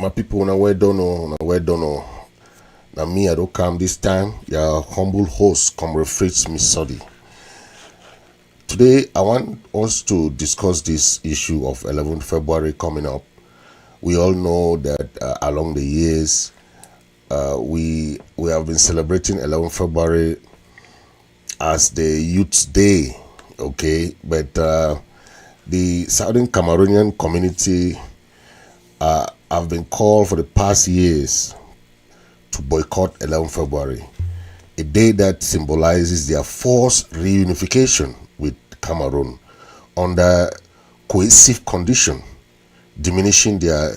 My people, now well done, Now me, I don't come this time. Your humble host, Comrade Fritz Misodi. Today, I want us to discuss this issue of 11th February coming up. We all know that along the years, we have been celebrating 11th February as the Youth Day, okay? But the Southern Cameroonian community have been called for the past years to boycott 11th February, a day that symbolizes their forced reunification with Cameroon under coercive condition, diminishing their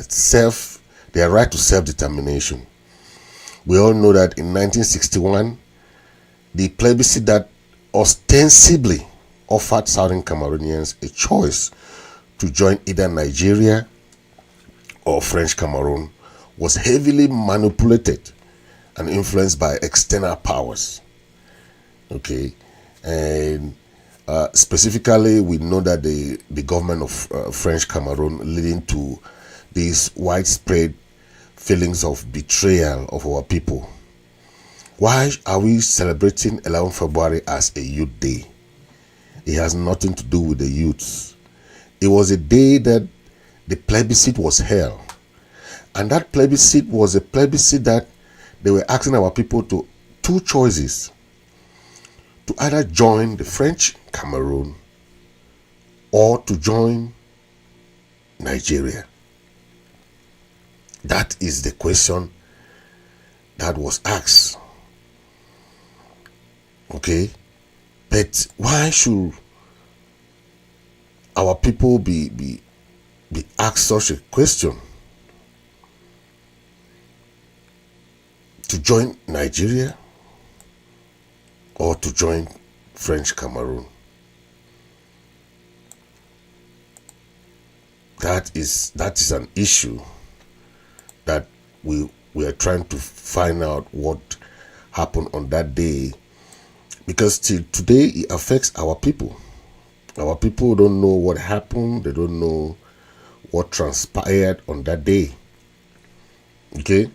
right to self-determination. We all know that in 1961, the plebiscite that ostensibly offered Southern Cameroonians a choice to join either Nigeria or French Cameroon was heavily manipulated and influenced by external powers. Okay, and specifically, we know that the government of French Cameroon, leading to these widespread feelings of betrayal of our people. Why are we celebrating 11th February as a youth day? It has nothing to do with the youths. It was a day that the plebiscite was held. And that plebiscite was a plebiscite that they were asking our people to two choices: to either join the French Cameroon or to join Nigeria. That is the question that was asked. Okay, but why should our people be asked such a question? To join Nigeria or to join French Cameroon? That is an issue that we are trying to find out what happened on that day, because till today it affects our people. Our people don't know what happened. They don't know what transpired on that day. Okay?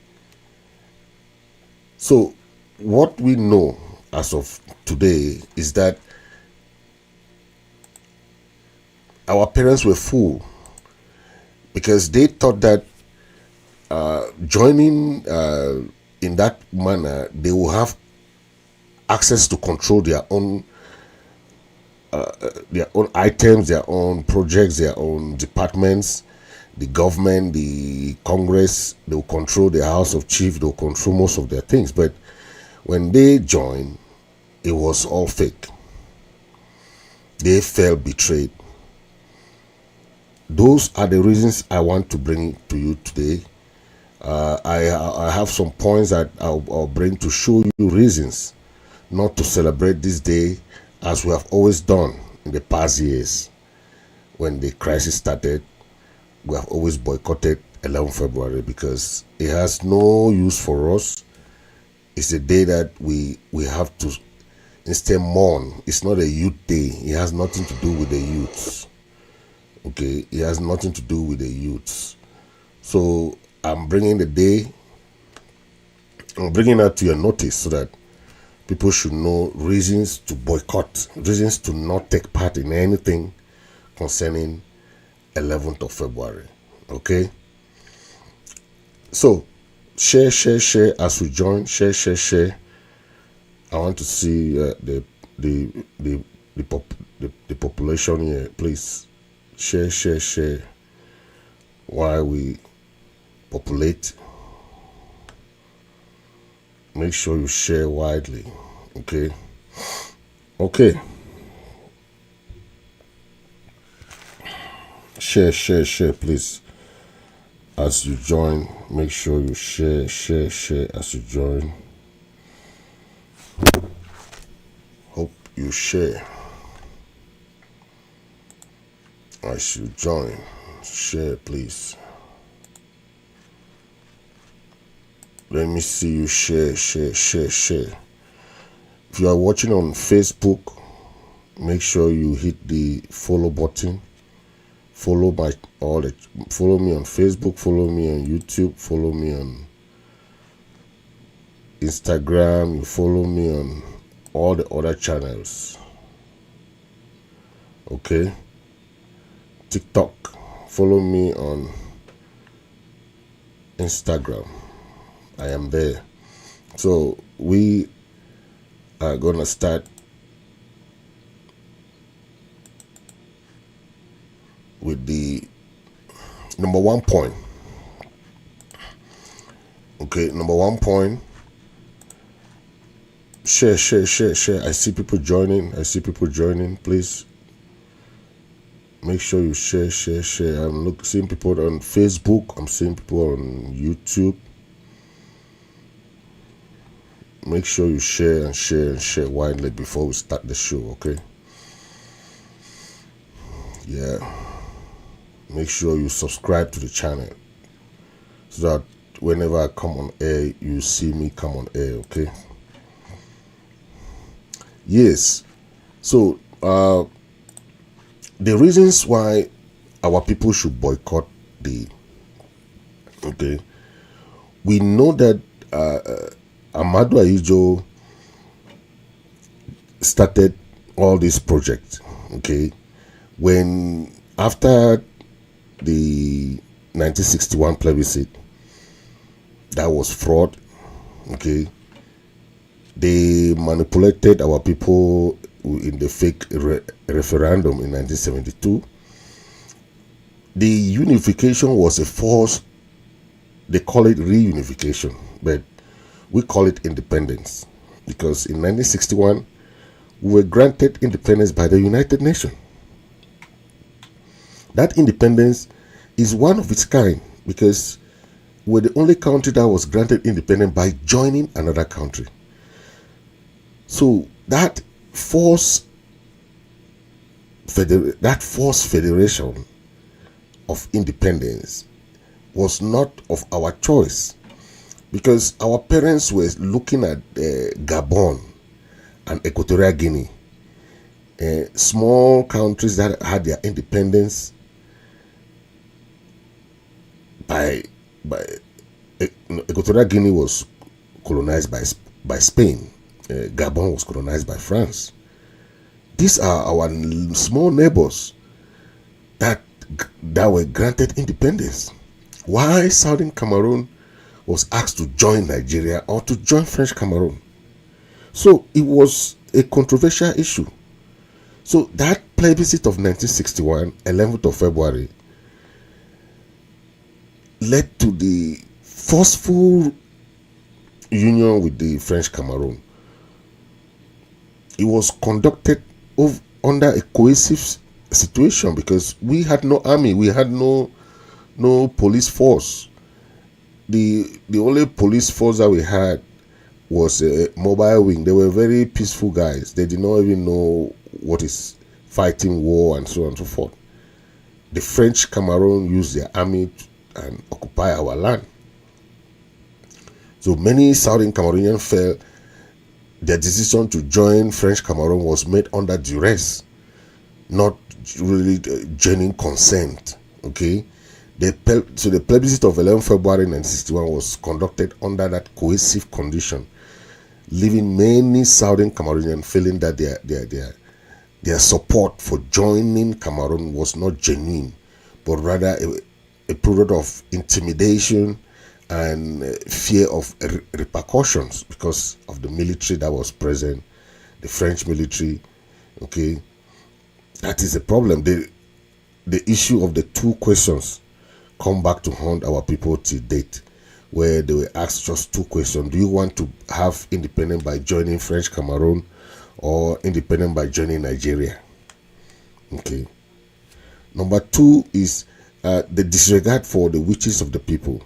So, what we know as of today is that our parents were fooled because they thought that joining in that manner, they will have access to control their own items, their own projects, their own departments. The government, the Congress, they will control the House of Chiefs, they will control most of their things. But when they joined, it was all fake. They felt betrayed. Those are the reasons I want to bring to you today. I have some points that I'll bring to show you reasons not to celebrate this day as we have always done in the past years. When the crisis started, we have always boycotted 11th February because it has no use for us. It's a day that we have to instead mourn. It's not a youth day. It has nothing to do with the youths. Okay, it has nothing to do with the youths. So I'm bringing that to your notice so that people should know reasons to boycott, reasons to not take part in anything concerning 11th of February. Okay, so share as we join. Share. I want to see the population here. Please share while we populate. Make sure you share widely. Okay. Share, please. As you join, make sure you share as you join. Hope you share as you join. Share, please. Let me see you share. If you are watching on Facebook, make sure you hit the follow button. Follow follow me on Facebook, follow me on YouTube, follow me on Instagram, you follow me on all the other channels. Okay. TikTok, follow me on Instagram. I am there. So we are gonna start with the number 1 point. Okay, number 1 point. Share. I see people joining. Please make sure you share. I'm seeing people on Facebook. I'm seeing people on YouTube. Make sure you share and share widely before we start the show, okay? Yeah. Make sure you subscribe to the channel so that whenever I come on air, you see me come on air, okay? Yes. So, the reasons why our people should boycott okay, we know that Amadu Ahijo started all these projects, okay, when after the 1961 plebiscite, that was fraud, okay. They manipulated our people in the fake referendum in 1972. The unification was a force. They call it reunification, but we call it independence, because in 1961 we were granted independence by the United Nations. That independence is one of its kind, because we're the only country that was granted independence by joining another country. So that forced federation of independence was not of our choice, because our parents were looking at Gabon and Equatorial Guinea, small countries that had their independence by Equatorial Guinea was colonized by Spain. Gabon was colonized by France. These are our small neighbors that were granted independence. Why Southern Cameroon was asked to join Nigeria or to join French Cameroon? So it was a controversial issue. So that plebiscite of 1961, 11th of February, led to the forceful union with the French Cameroon. It was conducted under a coercive situation, because we had no army, we had no police force. The only police force that we had was a mobile wing. They were very peaceful guys. They did not even know what is fighting war and so on and so forth. The French Cameroon used their army and occupy our land. So many Southern Cameroonians felt their decision to join French Cameroon was made under duress, not really genuine consent. Okay, so the plebiscite of 11 February 1961 was conducted under that coercive condition, leaving many Southern Cameroonians feeling that their support for joining Cameroon was not genuine, but rather a product of intimidation and fear of repercussions because of the military that was present, the French military. Okay, that is the problem. The issue of the two questions come back to haunt our people till date, where they were asked just two questions: do you want to have independence by joining French Cameroon, or independence by joining Nigeria? Okay. Number two is the disregard for the wishes of the people.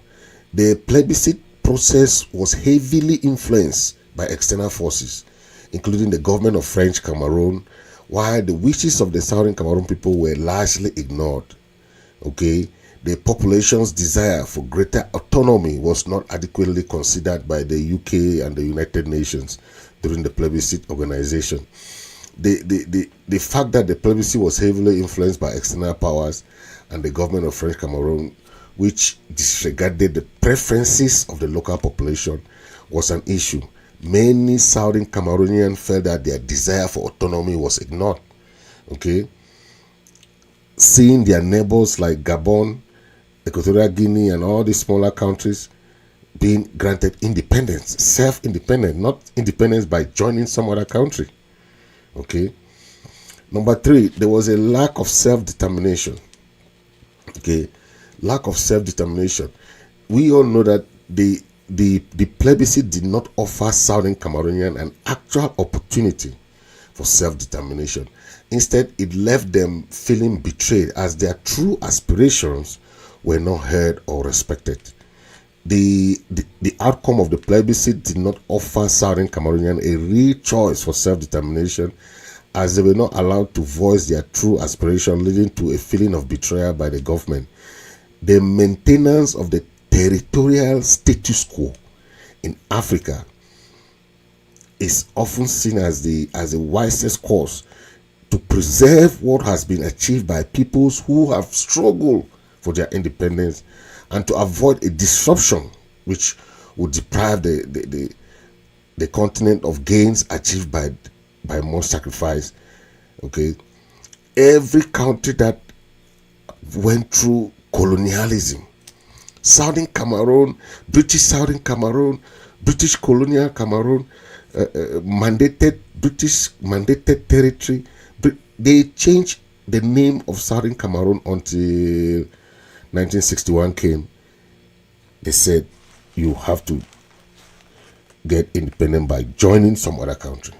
The plebiscite process was heavily influenced by external forces, including the government of French Cameroon, while the wishes of the Southern Cameroon people were largely ignored. Okay, the population's desire for greater autonomy was not adequately considered by the UK and the United Nations during the plebiscite organization. The fact that the plebiscite was heavily influenced by external powers and the government of French Cameroon, which disregarded the preferences of the local population, was an issue. Many Southern Cameroonians felt that their desire for autonomy was ignored. Okay, seeing their neighbors like Gabon, Equatorial Guinea, and all these smaller countries being granted independence, self-independence, not independence by joining some other country. Okay. Number 3, there was a lack of self-determination. Okay, lack of self-determination. We all know that the plebiscite did not offer Southern Cameroonians an actual opportunity for self-determination. Instead, it left them feeling betrayed as their true aspirations were not heard or respected. The outcome of the plebiscite did not offer Southern Cameroonians a real choice for self-determination, as they were not allowed to voice their true aspiration, leading to a feeling of betrayal by the government. The maintenance of the territorial status quo in Africa is often seen as the wisest course to preserve what has been achieved by peoples who have struggled for their independence, and to avoid a disruption which would deprive the continent of gains achieved by more sacrifice. Okay, every country that went through colonialism, Southern Cameroon, British Southern Cameroon, British colonial Cameroon, British mandated territory, they changed the name of Southern Cameroon until 1961 came. They said you have to get independent by joining some other country.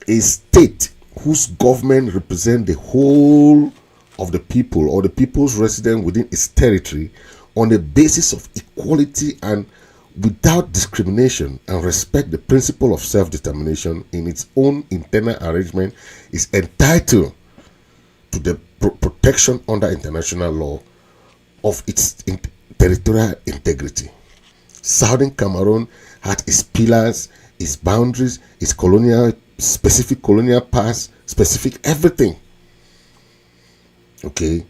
A state whose government represents the whole of the people or the people's resident within its territory on the basis of equality and without discrimination, and respect the principle of self-determination in its own internal arrangement, is entitled to the protection under international law of its territorial integrity. Southern Cameroon had its pillars, its boundaries, its specific colonial past, specific everything. Okay,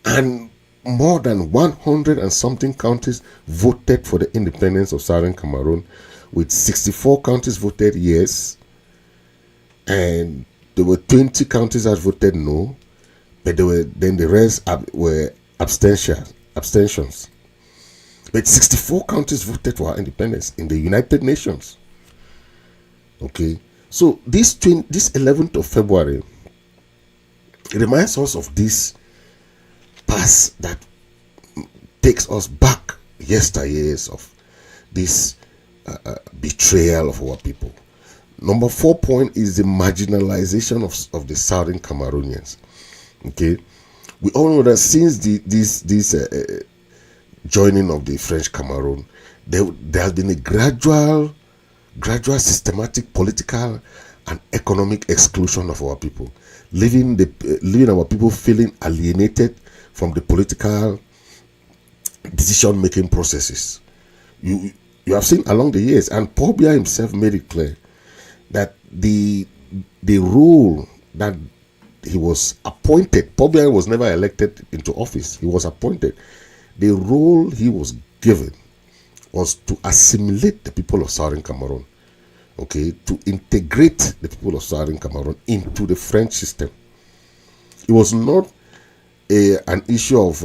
and more than 100 and something counties voted for the independence of Southern Cameroon, with 64 counties voted yes, and there were 20 counties that voted no, but the rest were abstentions. But 64 countries voted for our independence in the United Nations. Okay, so this 11th of February, it reminds us of this past that takes us back yesteryears of this betrayal of our people. Number 4 point is the marginalization of the Southern Cameroonians. Okay, we all know that since this joining of the French Cameroon, there has been a gradual systematic political and economic exclusion of our people, leaving our people feeling alienated from the political decision-making processes. You have seen along the years, and Paul Biya himself made it clear that the role that he was appointed, Paul Biya was never elected into office, he was appointed. The role he was given was to assimilate the people of Southern Cameroon, okay, to integrate the people of Southern Cameroon into the French system. It was not an issue of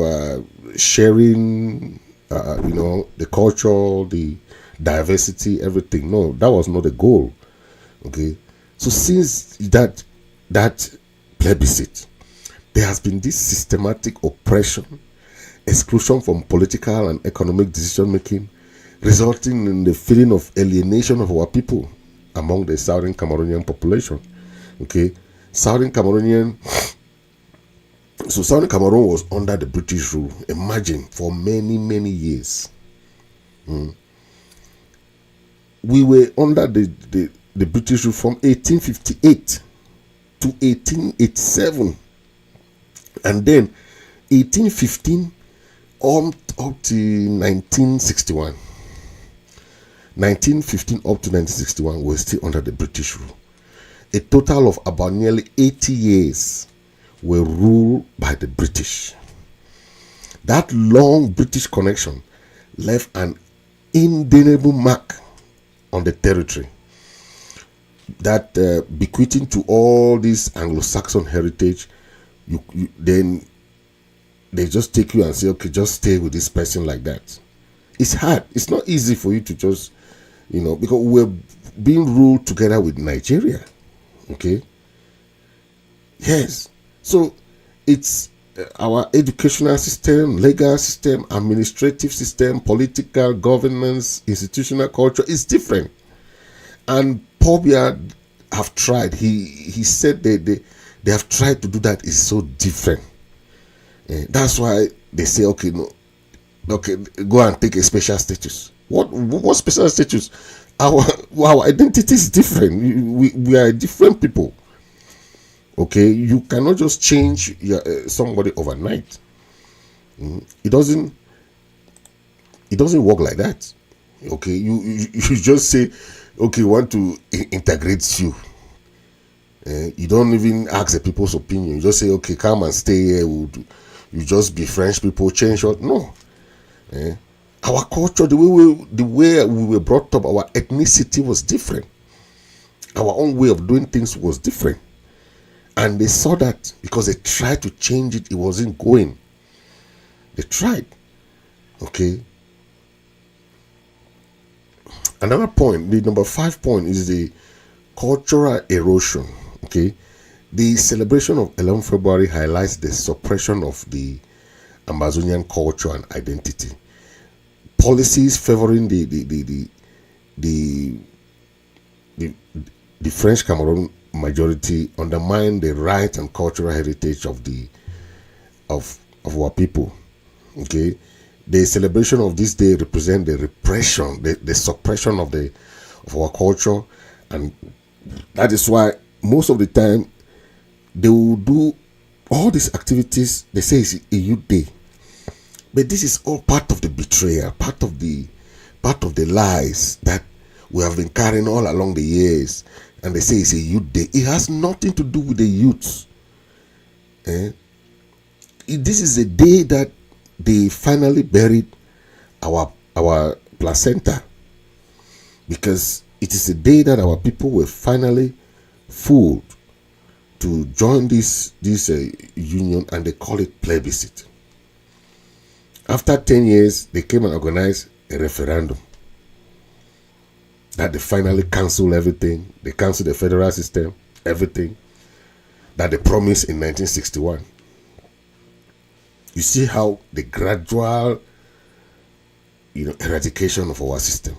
sharing, the culture, the diversity, everything. No, that was not the goal. Okay, so since that plebiscite, there has been this systematic oppression, exclusion from political and economic decision making, resulting in the feeling of alienation of our people among the Southern Cameroonian population. Okay, Southern Cameroon was under the British rule, imagine, for many years. We were under the British rule from 1858 to 1887, and then 1815 up to 1961. 1915 up to 1961 were still under the British rule. A total of about nearly 80 years were ruled by the British. That long British connection left an indelible mark on the territory that bequeathing to all this Anglo-Saxon heritage, then they just take you and say, okay, just stay with this person like that. It's hard. It's not easy for you to just, because we're being ruled together with Nigeria. Okay. Yes. So it's our educational system, legal system, administrative system, political governance, institutional culture is different. And Paul Biya have tried. He said they have tried to do that. It's so different. That's why they say, okay, go and take a special status. What special status? Our identity is different. We are different people. Okay, you cannot just change somebody overnight. It doesn't work like that. Okay, you just say, okay, want to integrate you. You don't even ask the people's opinion. You just say, okay, come and stay here. You just be French people, change what? No. Our culture, the way we were brought up, our ethnicity was different. Our own way of doing things was different. And they saw that because they tried to change it, it wasn't going. They tried. Okay. Another point, the number 5 point, is the cultural erosion. Okay. The celebration of 11 February highlights the suppression of the Ambazonian culture and identity. Policies favoring the French Cameroon majority undermine the right and cultural heritage of our people. Okay, the celebration of this day represent the repression, the suppression of our culture, and that is why most of the time they will do all these activities. They say it's a youth day, but this is all part of the betrayal, part of the lies that we have been carrying all along the years. And they say it's a youth day. It has nothing to do with the youths. This is a day that they finally buried our placenta, because it is a day that our people were finally fooled to join this union, and they call it plebiscite. After 10 years, they came and organized a referendum that they finally cancel everything. They cancel the federal system, everything that they promised in 1961. You see how the gradual, eradication of our system.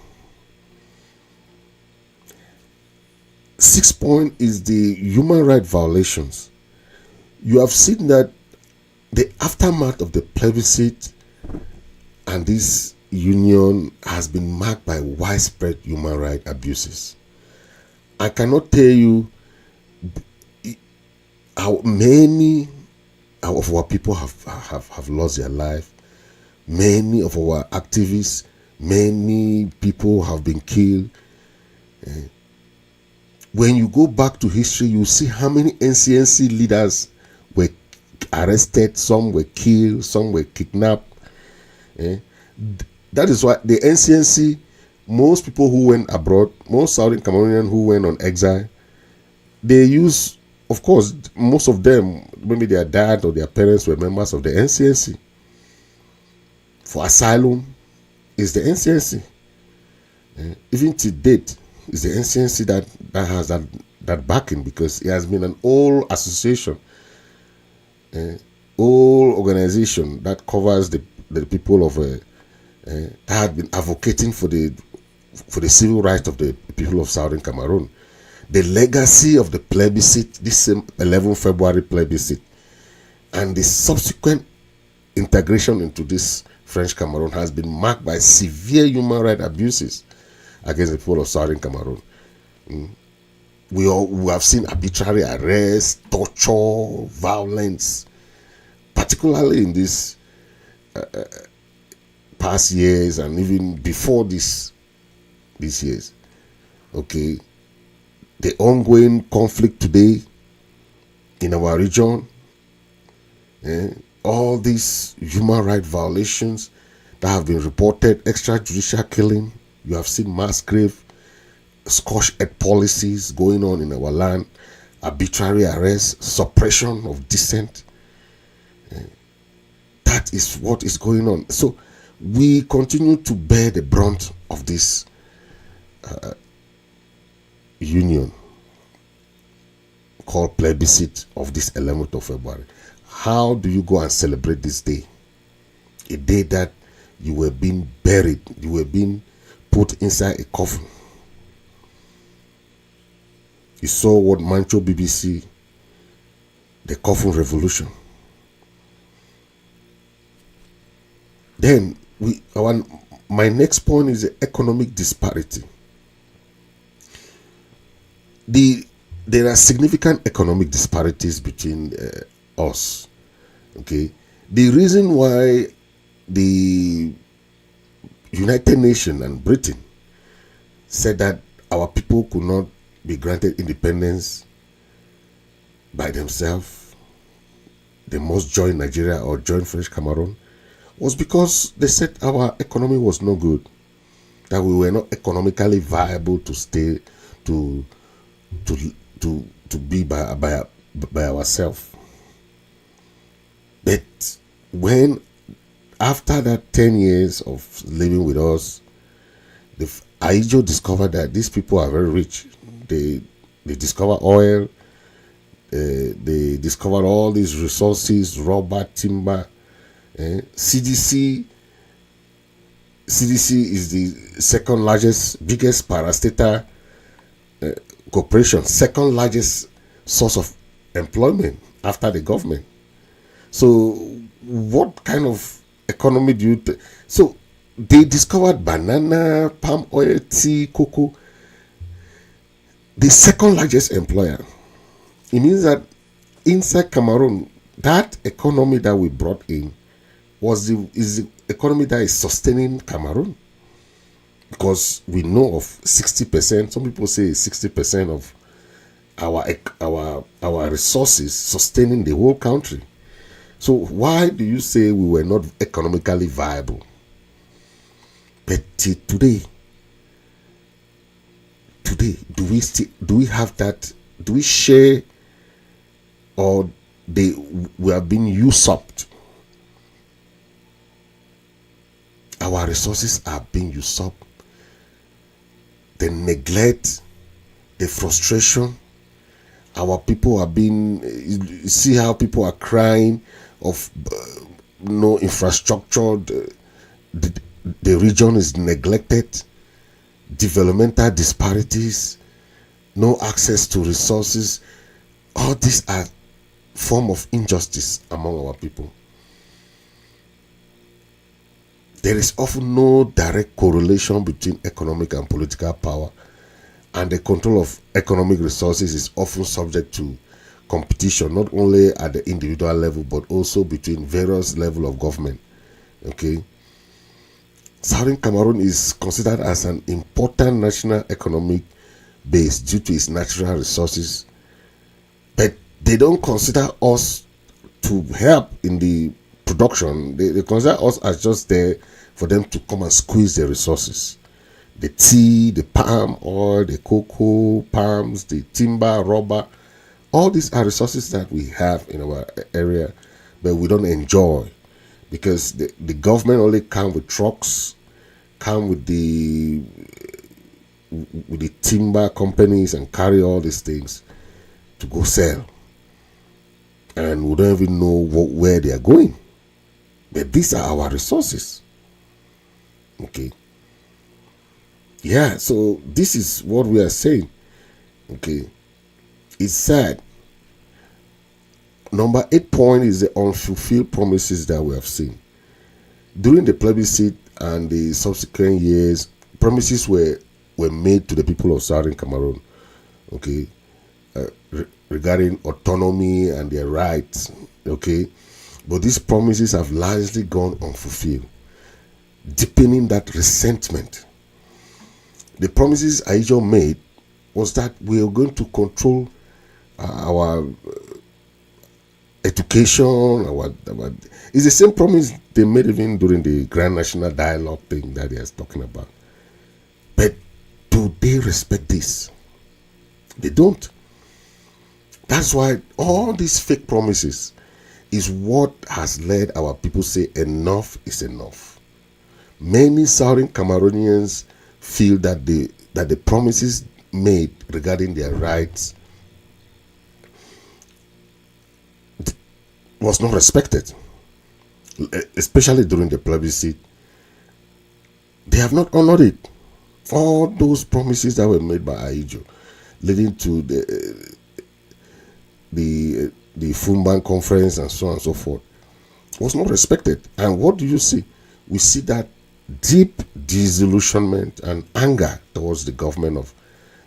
6 point is the human rights violations. You have seen that the aftermath of the plebiscite and this union has been marked by widespread human rights abuses. I cannot tell you how many of our people have lost their life. Many of our activists, many people have been killed. When you go back to history, you see how many NCNC leaders were arrested, some were killed, some were kidnapped. That is why the NCNC, most people who went abroad, most Southern Cameroonians who went on exile, they use, of course, most of them, maybe their dad or their parents were members of the NCNC. For asylum, it's the NCNC. Even to date, it's the NCNC that has that backing, because it has been an old association, old organization that covers the people of that had been advocating for the civil rights of the people of Southern Cameroon. The legacy of the plebiscite, this same 11 February plebiscite, and the subsequent integration into this French Cameroon has been marked by severe human rights abuses against the people of Southern Cameroon. We have seen arbitrary arrests, torture, violence, particularly in this past years and even before these years. Okay, the ongoing conflict today in our region All these human rights violations that have been reported, extrajudicial killing, you have seen mass grave, scorched earth policies going on in our land, arbitrary arrest, suppression of dissent. That is what is going on. So we continue to bear the brunt of this union called plebiscite of this 11th of February. How do you go and celebrate this day? A day that you were being buried, you were being put inside a coffin. You saw what Mancho BBC, the coffin revolution. Then my next point is the economic disparity. There are significant economic disparities between us. Okay, the reason why the United Nations and Britain said that our people could not be granted independence by themselves, they must join Nigeria or join French Cameroon, was because they said our economy was no good, that we were not economically viable to stay to be by ourselves. But when after that 10 years of living with us, the Aijo discovered that these people are very rich. They discover oil, they discovered all these resources, rubber, timber. CDC is the second largest, biggest parastatal corporation, second largest source of employment after the government. So what kind of economy do you so they discovered banana, palm oil, tea, cocoa. The second largest employer. It means that inside Cameroon, that economy that we brought in is the economy that is sustaining Cameroon. Because we know of 60%, some people say 60% of our resources sustaining the whole country. So why do you say we were not economically viable? But today, do we have that? Do we share, or we have been usurped? Our resources are being usurped. The neglect, the frustration, our people are being, you see how people are crying of no infrastructure, the region is neglected, developmental disparities, no access to resources. All these are form of injustice among our people. There is often no direct correlation between economic and political power, and the control of economic resources is often subject to competition, not only at the individual level, but also between various levels of government. Okay. Southern Cameroon is considered as an important national economic base due to its natural resources, but they don't consider us to help in the production. They consider us as just there for them to come and squeeze the resources. The tea, the palm oil, the cocoa, palms, the timber, rubber, all these are resources that we have in our area, but we don't enjoy, because the government only come with trucks, come with the timber companies and carry all these things to go sell, and we don't even know where they are going. But these are our resources. Okay. Yeah, so this is what we are saying. Okay. It's sad. Number 8 point is the unfulfilled promises that we have seen. During the plebiscite and the subsequent years, promises were made to the people of Southern Cameroon, okay, regarding autonomy and their rights, okay. But these promises have largely gone unfulfilled, deepening that resentment. The promises Aijo made was that we are going to control education, about it's the same promise they made even during the Grand National Dialogue thing that they are talking about. But do they respect this? They don't. That's why all these fake promises is what has led our people say enough is enough. Many Southern Cameroonians feel that the promises made regarding their rights was not respected, especially during the plebiscite. They have not honored it. All those promises that were made by Ahijo, leading to the Fumban conference and so on and so forth, was not respected. And what do you see? We see that deep disillusionment and anger towards the government of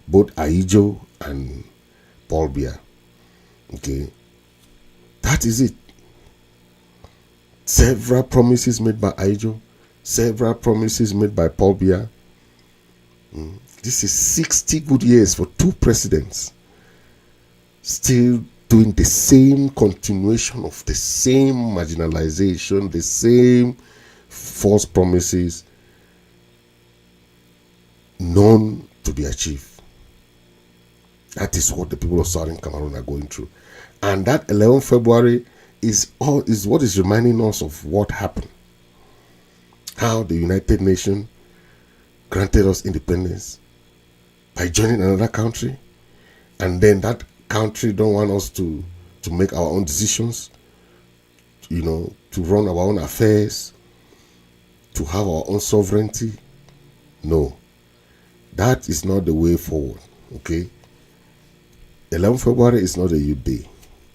both Ahijo and Paul Biya. Okay, that is it. Several promises made by Ahijo, several promises made by Paul Biya. This is 60 good years for two presidents, still doing the same continuation of the same marginalization, the same false promises, known to be achieved. That is what the people of Southern Cameroon are going through. And that 11th February is what is reminding us of what happened. How the United Nations granted us independence by joining another country, and then that country don't want us to make our own decisions, to run our own affairs, to have our own sovereignty. No, that is not the way forward. Okay, 11th February is not a youth day.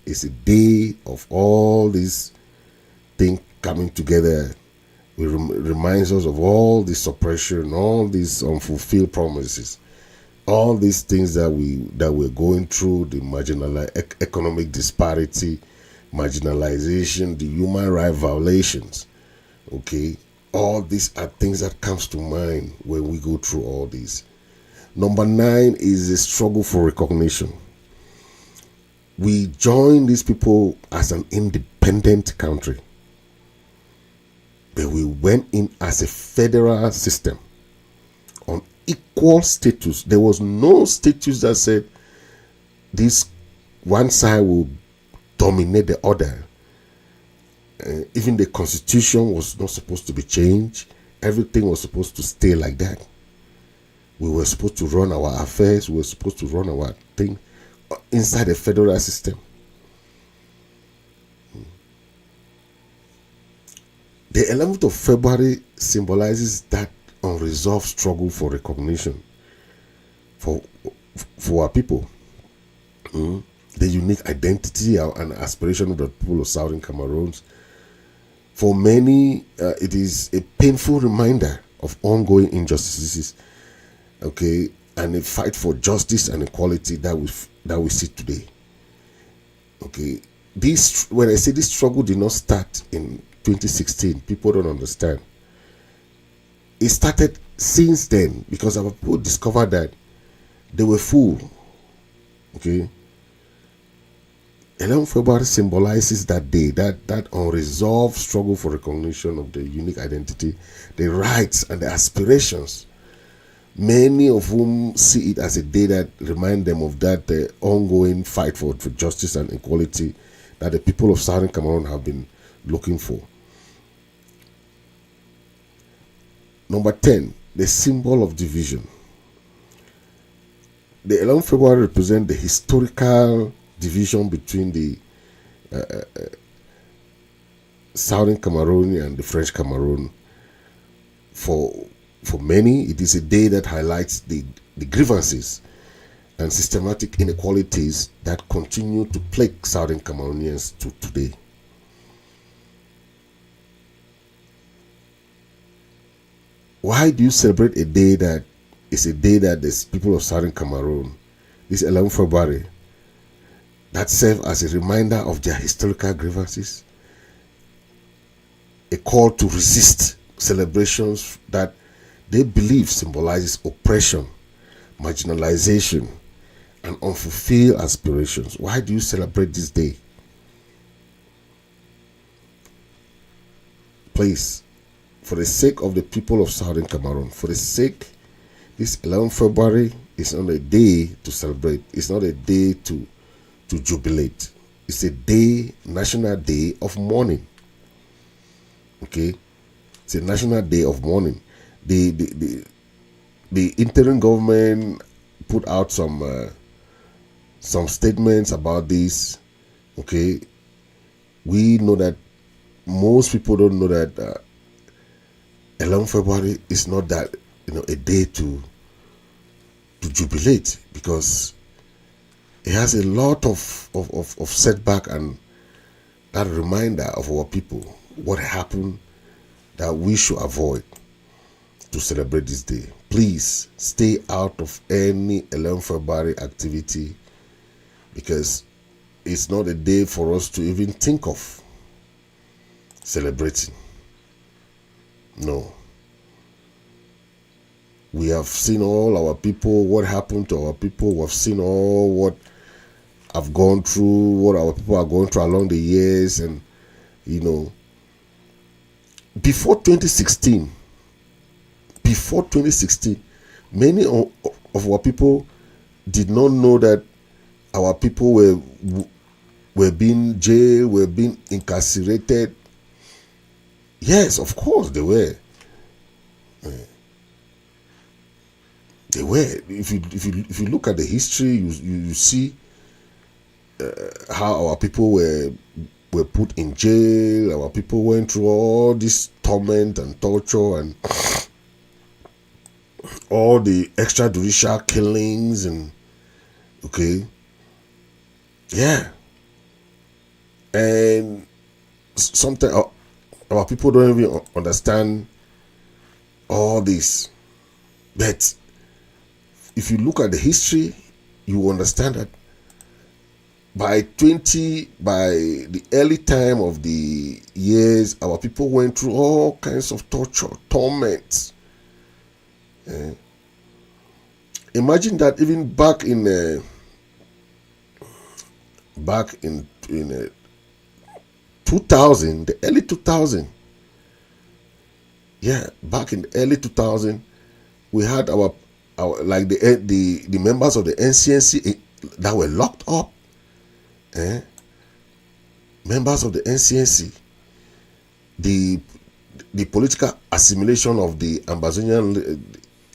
It's a day of all these things coming together. It reminds us of all this suppression, all these unfulfilled promises, all these things that we're going through, the economic disparity, marginalization, the human rights violations. Okay, all these are things that comes to mind when we go through all these. Number 9 is the struggle for recognition. We join these people as an independent country, but we went in as a federal system on equal status. There was no status that said this one side will dominate the other. Even the constitution was not supposed to be changed. Everything was supposed to stay like that. We were supposed to run our affairs. We were supposed to run our thing inside the federal system. The 11th of February symbolizes that unresolved struggle for recognition for our people. The unique identity and aspiration of the people of Southern Cameroons. For many, it is a painful reminder of ongoing injustices, okay, and a fight for justice and equality that we see today. Okay, when I say this struggle did not start in 2016, people don't understand. It started since then because our people discovered that they were fooled. Okay, 11th February symbolizes that day, that unresolved struggle for recognition of the unique identity, the rights and the aspirations. Many of whom see it as a day that reminds them of that ongoing fight for justice and equality that the people of Southern Cameroon have been looking for. Number 10, the symbol of division. The 11th February represents the historical division between the Southern Cameroon and the French Cameroon. For many, it is a day that highlights the grievances and systematic inequalities that continue to plague Southern Cameroonians to today. Why do you celebrate a day that is a day that the people of Southern Cameroon, this 11th February, that serve as a reminder of their historical grievances, a call to resist celebrations that they believe symbolizes oppression, marginalization, and unfulfilled aspirations? Why do you celebrate this day? please, for the sake of the people of Southern Cameroon, for the sake, this 11th February is not a day to celebrate. It's not a day to jubilate. It's a day, national day of mourning. Okay, it's a national day of mourning. The interim government put out some statements about this. Okay, we know that most people don't know that 11th February is not that a day to jubilate, because it has a lot of setback and that reminder of our people what happened that we should avoid to celebrate this day. Please stay out of any 11th February activity, because it's not a day for us to even think of celebrating. No. We have seen all our people, what happened to our people. We've seen all what I've gone through, what our people are going through along the years. And, before 2016, many of our people did not know that our people were being jailed, were being incarcerated. Yes, of course they were. They were. If you look at the history, you see how our people were put in jail. Our people went through all this torment and torture and all the extrajudicial killings and and sometimes our people don't even understand all this. But if you look at the history, you understand that by the early time of the years, our people went through all kinds of torture, torment. Imagine that even back in 2000, the early 2000. Back in the early 2000, we had our like the members of the NCNC that were locked up. Members of the NCNC, the political assimilation of the Ambazonian,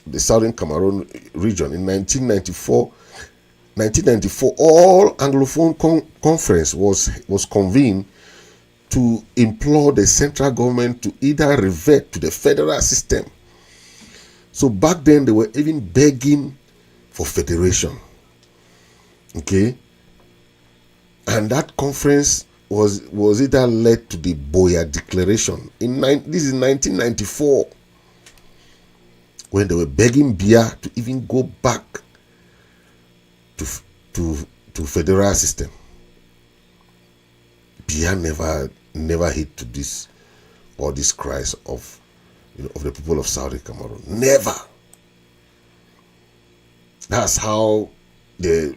the Southern Cameroon region in 1994, all Anglophone conference was convened to implore the central government to either revert to the federal system. So back then they were even begging for federation. Okay, and that conference was either led to the Boya Declaration this is 1994, when they were begging Biya to even go back to federal system. Biya never hit to this cries of the people of Southern Cameroon. Never. That's how the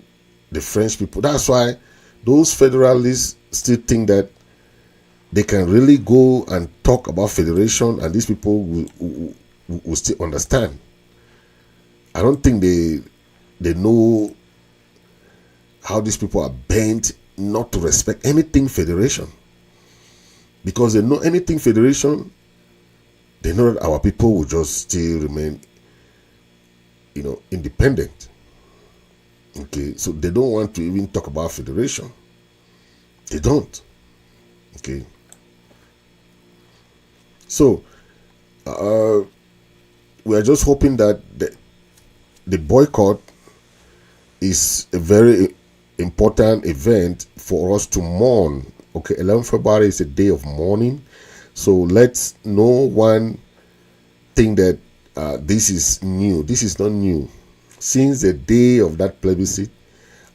French people. That's why those federalists still think that they can really go and talk about federation, and these people will still understand. I don't think they know how these people are bent not to respect anything federation, because they know anything federation, they know that our people will just still remain independent. Okay, so they don't want to even talk about federation. They don't. Okay, so we are just hoping that the boycott is a very important event for us to mourn. Okay, 11th February is a day of mourning. So let's no one think that this is new. This is not new. Since the day of that plebiscite,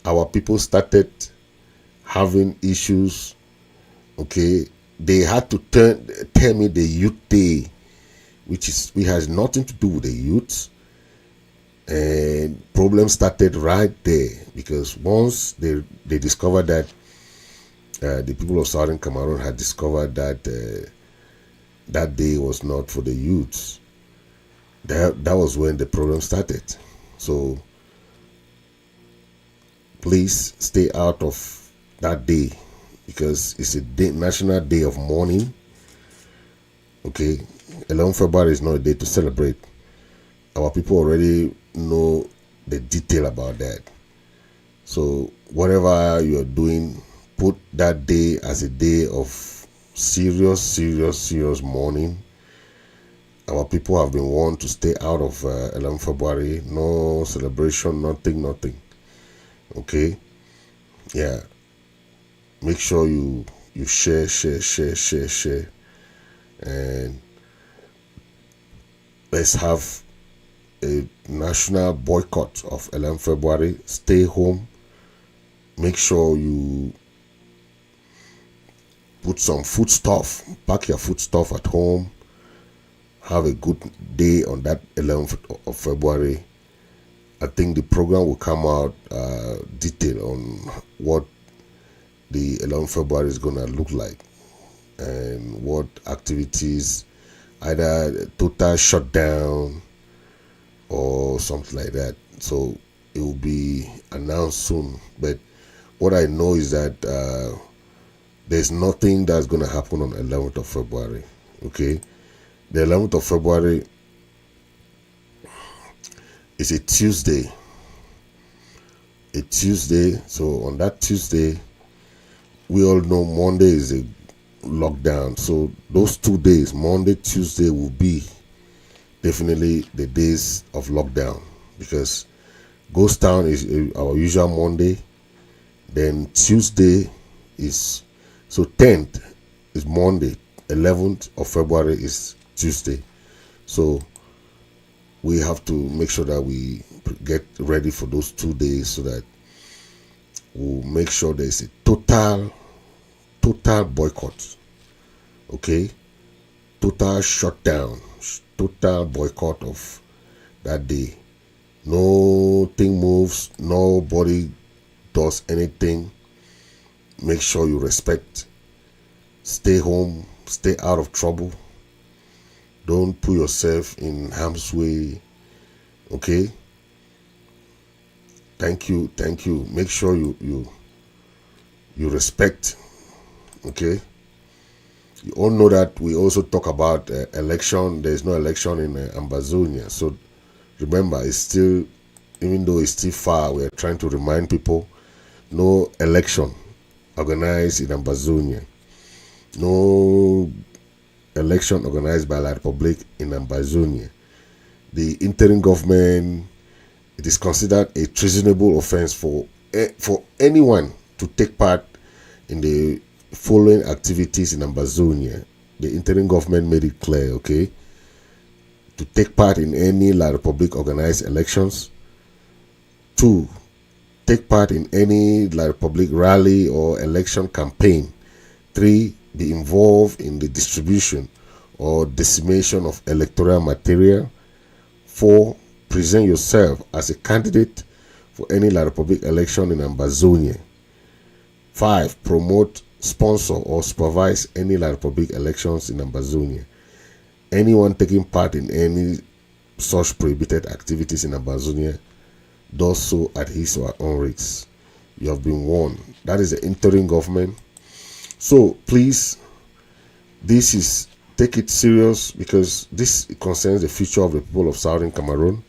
our people started having issues. Okay, they had to tell me the youth day, which has nothing to do with the youth. And problems started right there, because once they discovered that the people of Southern Cameroon had discovered that that day was not for the youths. That was when the problem started. So please stay out of that day, because it's a day, national day of mourning. Okay, 11 February is not a day to celebrate. Our people already know the detail about that. So whatever you're doing, put that day as a day of serious mourning. Our people have been warned to stay out of 11 February. No celebration, nothing. Okay? Yeah. Make sure you share. And let's have a national boycott of 11 February. Stay home. Make sure you put some foodstuff, pack your foodstuff at home. Have a good day on that 11th of February. I think the program will come out detail on what the 11th February is going to look like, and what activities, either total shutdown or something like that. So it will be announced soon. But what I know is that there's nothing that's going to happen on 11th of February. Okay, the 11th of February is a Tuesday. So on that Tuesday, we all know Monday is a lockdown. So those 2 days, Monday, Tuesday, will be definitely the days of lockdown, because Ghost Town is our usual Monday. Then Tuesday is, so 10th is Monday, 11th of February is Tuesday. So we have to make sure that we get ready for those 2 days, so that we'll make sure there's a total boycott. Okay, total shutdown, total boycott of that day. Nothing moves, nobody does anything. Make sure you respect. Stay home, stay out of trouble. Don't put yourself in harm's way. Okay, thank you. Make sure you respect. Okay, you all know that we also talk about election. There is no election in Ambazonia. So remember, it's still, even though it's still far, we are trying to remind people, no election organized in Ambazonia. No election organized by La Republic in Ambazonia. The interim government, it is considered a treasonable offense for anyone to take part in the following activities in Ambazonia. The interim government made it clear, okay, to take part in any La Republic organized elections. 2, take part in any La Republic rally or election campaign. 3, be involved in the distribution or dissemination of electoral material. 4, present yourself as a candidate for any La Republic election in Ambazonia. 5, promote, sponsor or supervise any La Republic elections in Ambazonia. Anyone taking part in any such prohibited activities in Ambazonia does so at his or her own risk. You have been warned. That is the interim government. So please, take it serious, because this concerns the future of the people of Southern Cameroon.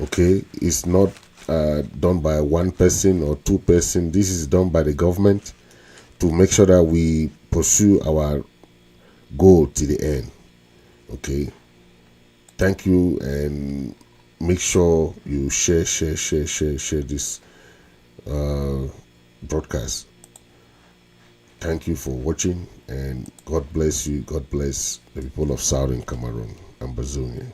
Okay, it's not done by one person or two person. This is done by the government to make sure that we pursue our goal to the end. Okay, thank you, and make sure you share this broadcast. Thank you for watching, and God bless you. God bless the people of Southern Cameroon, Ambazonia.